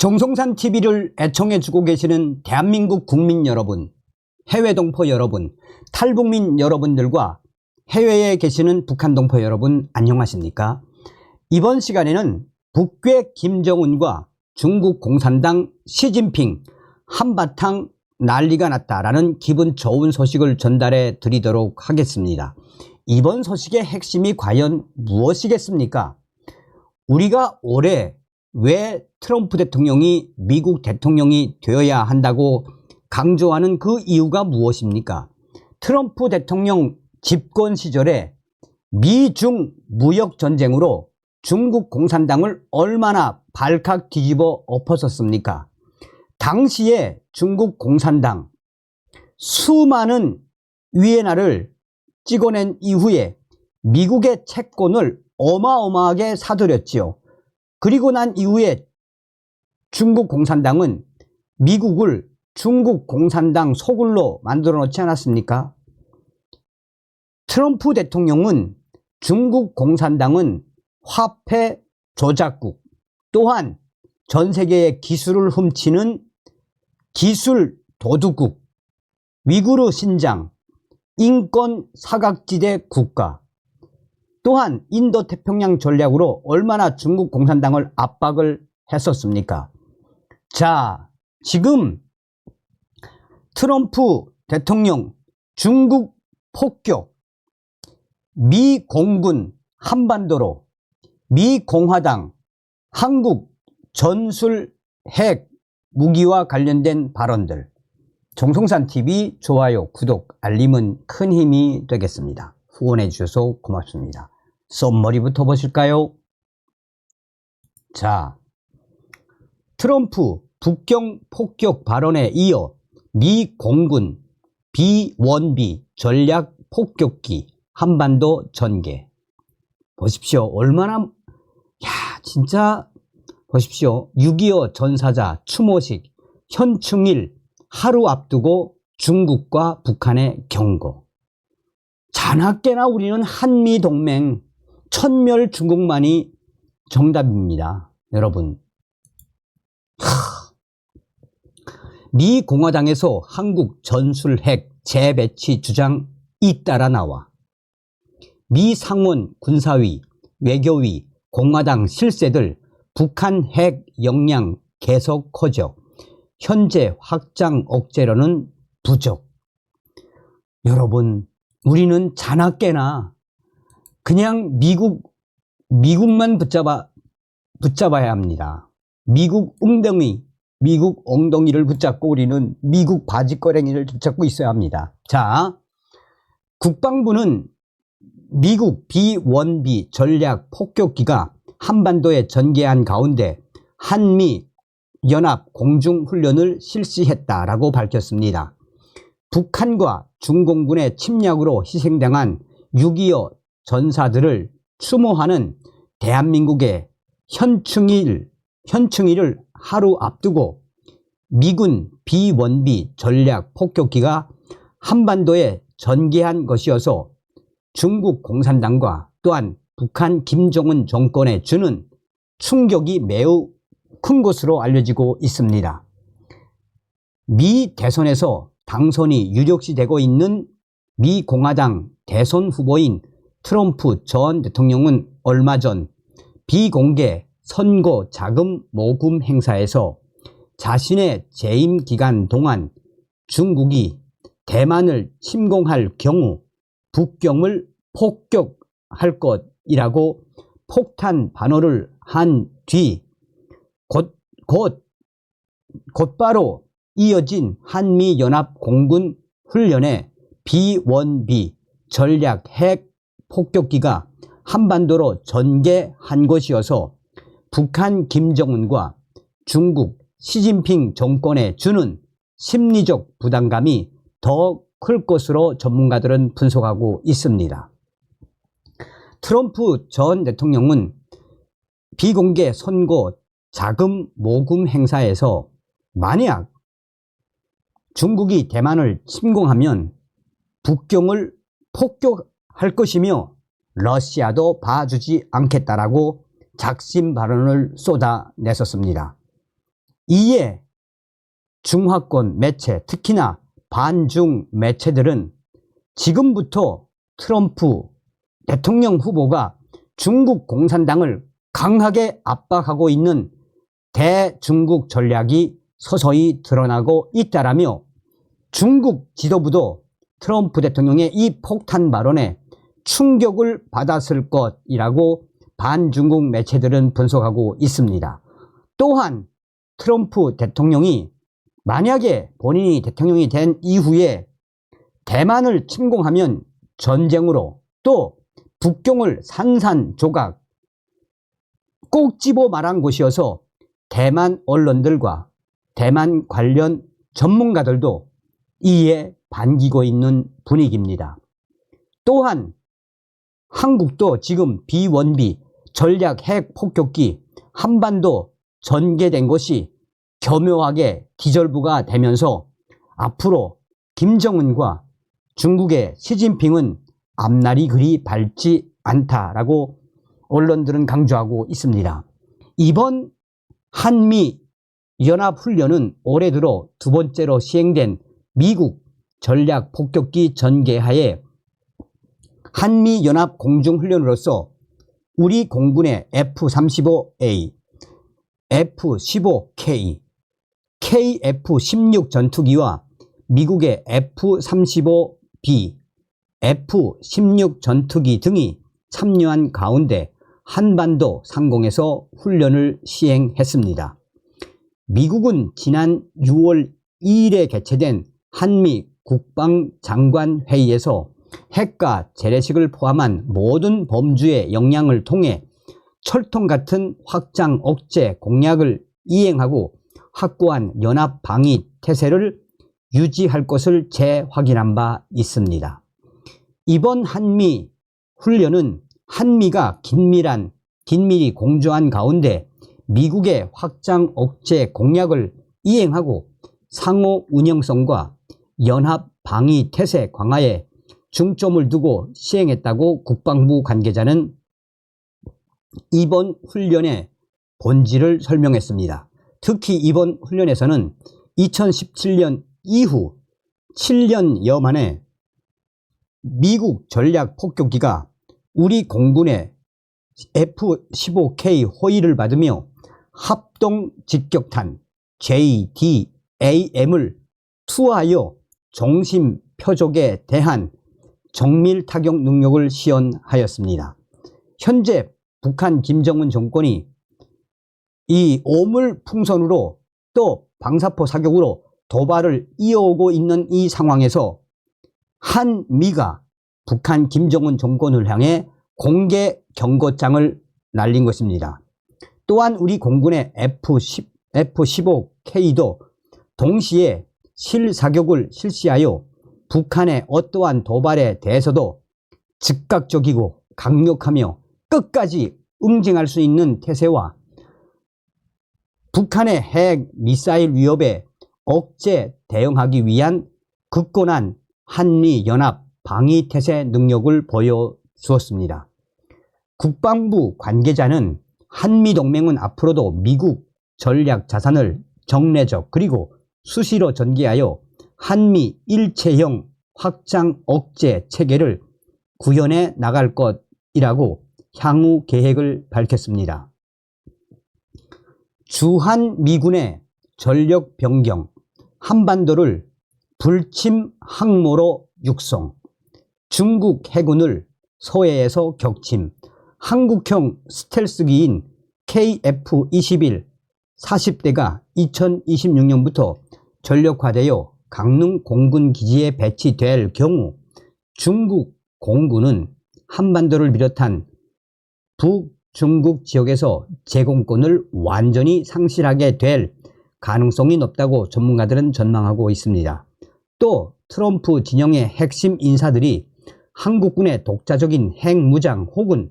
정성산 TV를 애청해주고 계시는 대한민국 국민 여러분, 해외 동포 여러분, 탈북민 여러분들과 해외에 계시는 북한 동포 여러분 안녕하십니까? 이번 시간에는 북괴 김정은과 중국 공산당 시진핑 한바탕 난리가 났다라는 기분 좋은 소식을 전달해 드리도록 하겠습니다. 이번 소식의 핵심이 과연 무엇이겠습니까? 우리가 올해 왜 트럼프 대통령이 미국 대통령이 되어야 한다고 강조하는 그 이유가 무엇입니까? 트럼프 대통령 집권 시절에 미중 무역전쟁으로 중국 공산당을 얼마나 발칵 뒤집어 엎었었습니까? 당시에 중국 공산당 수많은 위엔화를 찍어낸 이후에 미국의 채권을 어마어마하게 사들였지요. 그리고 난 이후에 중국 공산당은 미국을 중국 공산당 소굴로 만들어 놓지 않았습니까? 트럼프 대통령은 중국 공산당은 화폐 조작국, 또한 전 세계의 기술을 훔치는 기술 도둑국, 위구르 신장, 인권 사각지대 국가, 또한 인도 태평양 전략으로 얼마나 중국 공산당을 압박을 했었습니까? 자, 지금 트럼프 대통령 중국 폭격, 미 공군 한반도로, 미 공화당 한국 전술 핵 무기와 관련된 발언들, 정성산TV 좋아요, 구독, 알림은 큰 힘이 되겠습니다. 후원해 주셔서 고맙습니다. 썸머리부터 보실까요? 자, 트럼프 북경 폭격 발언에 이어 미 공군 B-1B 전략 폭격기 한반도 전개. 보십시오. 얼마나, 진짜 보십시오. 6.25 전사자 추모식 현충일 하루 앞두고 중국과 북한의 경고. 자나깨나 우리는 한미동맹 천멸 중국만이 정답입니다. 여러분, 미 공화당에서 한국 전술 핵 재배치 주장 잇따라 나와 미 상원 군사위, 외교위, 공화당 실세들 북한 핵 역량 계속 커져 현재 확장 억제로는 부족. 여러분, 우리는 자나깨나 그냥 미국만 붙잡아야 합니다. 미국 엉덩이를 붙잡고 우리는 미국 바지꺼랭이를 붙잡고 있어야 합니다. 자, 국방부는 미국 B-1B 전략 폭격기가 한반도에 전개한 가운데 한미 연합 공중훈련을 실시했다라고 밝혔습니다. 북한과 중공군의 침략으로 희생당한 6.25 전사들을 추모하는 대한민국의 현충일을 하루 앞두고 미군 B-1B 전략 폭격기가 한반도에 전개한 것이어서 중국 공산당과 또한 북한 김정은 정권에 주는 충격이 매우 큰 것으로 알려지고 있습니다. 미 대선에서 당선이 유력시 되고 있는 미 공화당 대선 후보인 트럼프 전 대통령은 얼마 전 비공개 선거 자금 모금 행사에서 자신의 재임 기간 동안 중국이 대만을 침공할 경우 북경을 폭격할 것이라고 폭탄 발언을 한 뒤 곧바로 이어진 한미연합 공군 훈련에 B-1B 전략 핵 폭격기가 한반도로 전개한 것이어서 북한 김정은과 중국 시진핑 정권에 주는 심리적 부담감이 더 클 것으로 전문가들은 분석하고 있습니다. 트럼프 전 대통령은 비공개 선거 자금 모금 행사에서 만약 중국이 대만을 침공하면 북경을 폭격할 것이며 러시아도 봐주지 않겠다라고 작심 발언을 쏟아냈었습니다. 이에 중화권 매체, 특히나 반중 매체들은 지금부터 트럼프 대통령 후보가 중국 공산당을 강하게 압박하고 있는 대중국 전략이 서서히 드러나고 있다라며 중국 지도부도 트럼프 대통령의 이 폭탄 발언에 충격을 받았을 것이라고 반중국 매체들은 분석하고 있습니다. 또한 트럼프 대통령이 만약에 본인이 대통령이 된 이후에 대만을 침공하면 전쟁으로, 또 북경을 산산조각 꼭 집어 말한 것이어서 대만 언론들과 대만 관련 전문가들도 이에 반기고 있는 분위기입니다. 또한 한국도 지금 비원비 전략 핵 폭격기 한반도 전개된 것이 교묘하게 기절부가 되면서 앞으로 김정은과 중국의 시진핑은 앞날이 그리 밝지 않다라고 언론들은 강조하고 있습니다. 이번 한미 연합훈련은 올해 들어 두 번째로 시행된 미국 전략 폭격기 전개하에 한미연합 공중훈련으로서 우리 공군의 F-35A, F-15K, KF-16 전투기와 미국의 F-35B, F-16 전투기 등이 참여한 가운데 한반도 상공에서 훈련을 시행했습니다. 미국은 지난 6월 2일에 개최된 한미 국방장관회의에서 핵과 재래식을 포함한 모든 범주의 역량을 통해 철통 같은 확장 억제 공약을 이행하고 확고한 연합 방위 태세를 유지할 것을 재확인한 바 있습니다. 이번 한미 훈련은 한미가 긴밀히 공조한 가운데 미국의 확장 억제 공약을 이행하고 상호 운영성과 연합 방위 태세 강화에 중점을 두고 시행했다고 국방부 관계자는 이번 훈련의 본질을 설명했습니다. 특히 이번 훈련에서는 2017년 이후 7년여 만에 미국 전략 폭격기가 우리 공군의 F-15K 호위를 받으며 합동 직격탄 JDAM을 투하하여 종심 표적에 대한 정밀 타격 능력을 시연하였습니다. 현재 북한 김정은 정권이 이 오물풍선으로 또 방사포 사격으로 도발을 이어오고 있는 이 상황에서 한미가 북한 김정은 정권을 향해 공개 경고장을 날린 것입니다. 또한 우리 공군의 F-15K도 동시에 실사격을 실시하여 북한의 어떠한 도발에 대해서도 즉각적이고 강력하며 끝까지 응징할 수 있는 태세와 북한의 핵 미사일 위협에 억제 대응하기 위한 굳건한 한미연합 방위태세 능력을 보여주었습니다. 국방부 관계자는 한미동맹은 앞으로도 미국 전략 자산을 정례적 그리고 수시로 전개하여 한미 일체형 확장 억제 체계를 구현해 나갈 것이라고 향후 계획을 밝혔습니다. 주한미군의 전력 변경, 한반도를 불침 항모로 육성, 중국 해군을 서해에서 격침, 한국형 스텔스기인 KF-21 40대가 2026년부터 전력화되어 강릉 공군기지에 배치될 경우 중국 공군은 한반도를 비롯한 북중국 지역에서 제공권을 완전히 상실하게 될 가능성이 높다고 전문가들은 전망하고 있습니다. 또 트럼프 진영의 핵심 인사들이 한국군의 독자적인 핵무장 혹은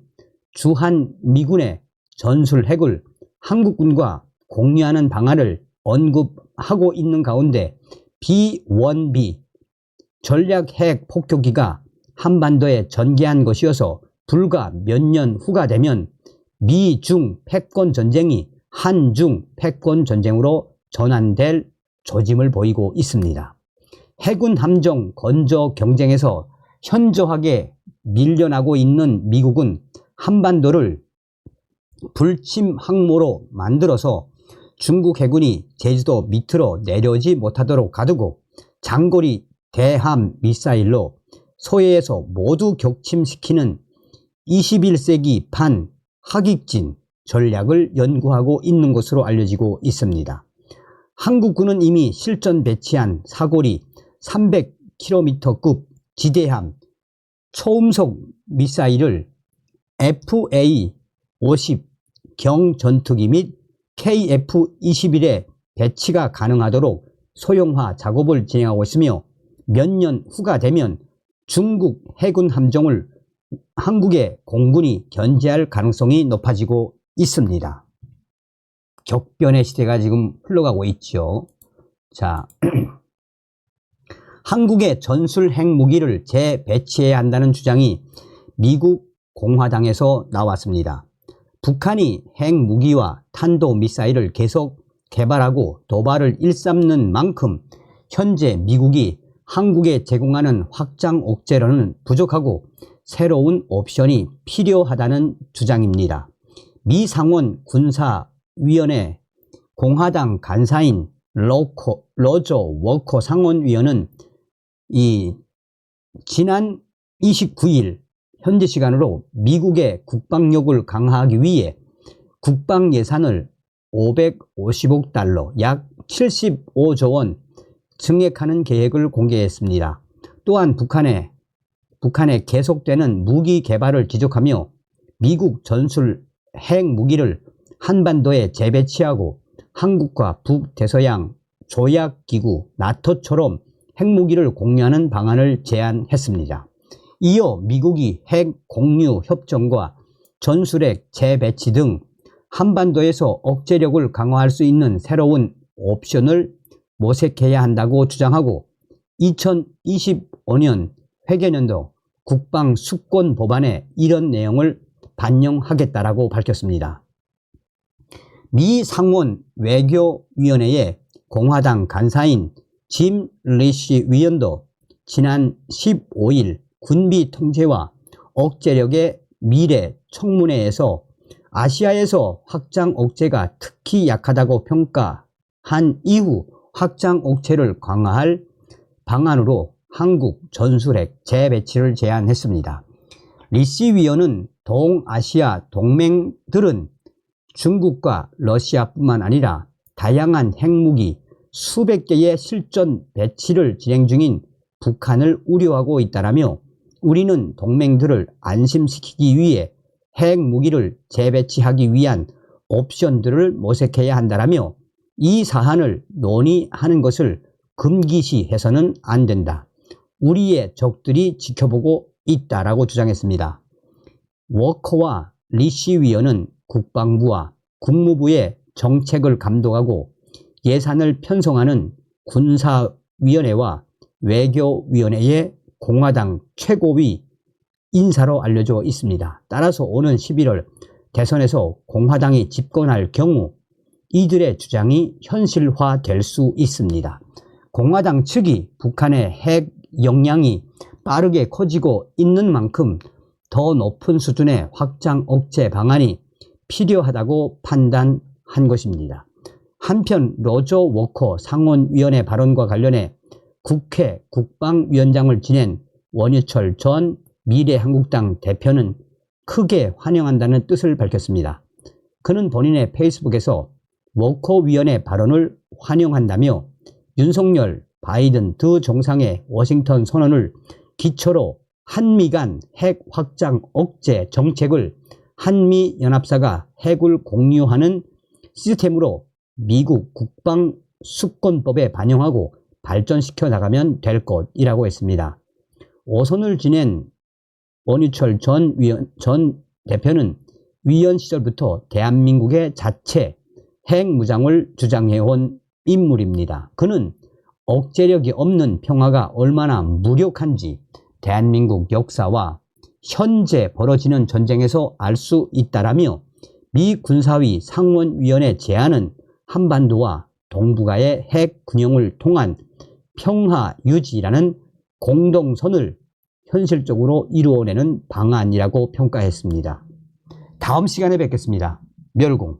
주한미군의 전술핵을 한국군과 공유하는 방안을 언급하고 있는 가운데 비원비 전략 핵 폭격기가 한반도에 전개한 것이어서 불과 몇 년 후가 되면 미중 패권 전쟁이 한중 패권 전쟁으로 전환될 조짐을 보이고 있습니다. 해군 함정 건조 경쟁에서 현저하게 밀려나고 있는 미국은 한반도를 불침 항모로 만들어서 중국 해군이 제주도 밑으로 내려오지 못하도록 가두고 장거리 대함 미사일로 서해에서 모두 격침시키는 21세기 반하객진 전략을 연구하고 있는 것으로 알려지고 있습니다. 한국군은 이미 실전 배치한 사거리 300km급 지대함 초음속 미사일을 FA-50 경전투기 및 KF-21에 배치가 가능하도록 소형화 작업을 진행하고 있으며 몇 년 후가 되면 중국 해군 함정을 한국의 공군이 견제할 가능성이 높아지고 있습니다. 격변의 시대가 지금 흘러가고 있죠. 자, 한국의 전술 핵무기를 재배치해야 한다는 주장이 미국 공화당에서 나왔습니다. 북한이 핵무기와 탄도미사일을 계속 개발하고 도발을 일삼는 만큼 현재 미국이 한국에 제공하는 확장 억제로는 부족하고 새로운 옵션이 필요하다는 주장입니다. 미 상원 군사위원회 공화당 간사인 로저 워커 상원위원은 지난 29일 현지 시간으로 미국의 국방력을 강화하기 위해 국방 예산을 550억 달러 약 75조 원 증액하는 계획을 공개했습니다. 또한 북한의 계속되는 무기 개발을 지적하며 미국 전술 핵무기를 한반도에 재배치하고 한국과 북대서양 조약기구 나토처럼 핵무기를 공유하는 방안을 제안했습니다. 이어 미국이 핵 공유 협정과 전술핵 재배치 등 한반도에서 억제력을 강화할 수 있는 새로운 옵션을 모색해야 한다고 주장하고 2025년 회계년도 국방 수권 법안에 이런 내용을 반영하겠다라고 밝혔습니다. 미 상원 외교위원회의 공화당 간사인 짐 리시 위원도 지난 15일 군비 통제와 억제력의 미래 청문회에서 아시아에서 확장 억제가 특히 약하다고 평가한 이후 확장 억제를 강화할 방안으로 한국 전술핵 재배치를 제안했습니다. 리시 위원은 동아시아 동맹들은 중국과 러시아뿐만 아니라 다양한 핵무기 수백 개의 실전 배치를 진행 중인 북한을 우려하고 있다라며 우리는 동맹들을 안심시키기 위해 핵무기를 재배치하기 위한 옵션들을 모색해야 한다라며 이 사안을 논의하는 것을 금기시해서는 안 된다. 우리의 적들이 지켜보고 있다라고 주장했습니다. 워커와 리시 위원은 국방부와 국무부의 정책을 감독하고 예산을 편성하는 군사위원회와 외교위원회의 공화당 최고위 인사로 알려져 있습니다. 따라서 오는 11월 대선에서 공화당이 집권할 경우 이들의 주장이 현실화될 수 있습니다. 공화당 측이 북한의 핵 역량이 빠르게 커지고 있는 만큼 더 높은 수준의 확장 억제 방안이 필요하다고 판단한 것입니다. 한편 로저 워커 상원위원회 발언과 관련해 국회 국방위원장을 지낸 원유철 전 미래한국당 대표는 크게 환영한다는 뜻을 밝혔습니다. 그는 본인의 페이스북에서 워커 위원의 발언을 환영한다며 윤석열, 바이든 두 정상의 워싱턴 선언을 기초로 한미 간 핵 확장 억제 정책을 한미연합사가 핵을 공유하는 시스템으로 미국 국방 수권법에 반영하고 발전시켜 나가면 될 것이라고 했습니다. 오선을 지낸 원유철 전 대표는 위원 시절부터 대한민국의 자체 핵무장을 주장해온 인물입니다. 그는 억제력이 없는 평화가 얼마나 무력한지 대한민국 역사와 현재 벌어지는 전쟁에서 알 수 있다라며 미 군사위 상원위원회 제안은 한반도와 동북아의 핵 균형을 통한 평화 유지라는 공동선을 현실적으로 이루어내는 방안이라고 평가했습니다. 다음 시간에 뵙겠습니다. 멸공.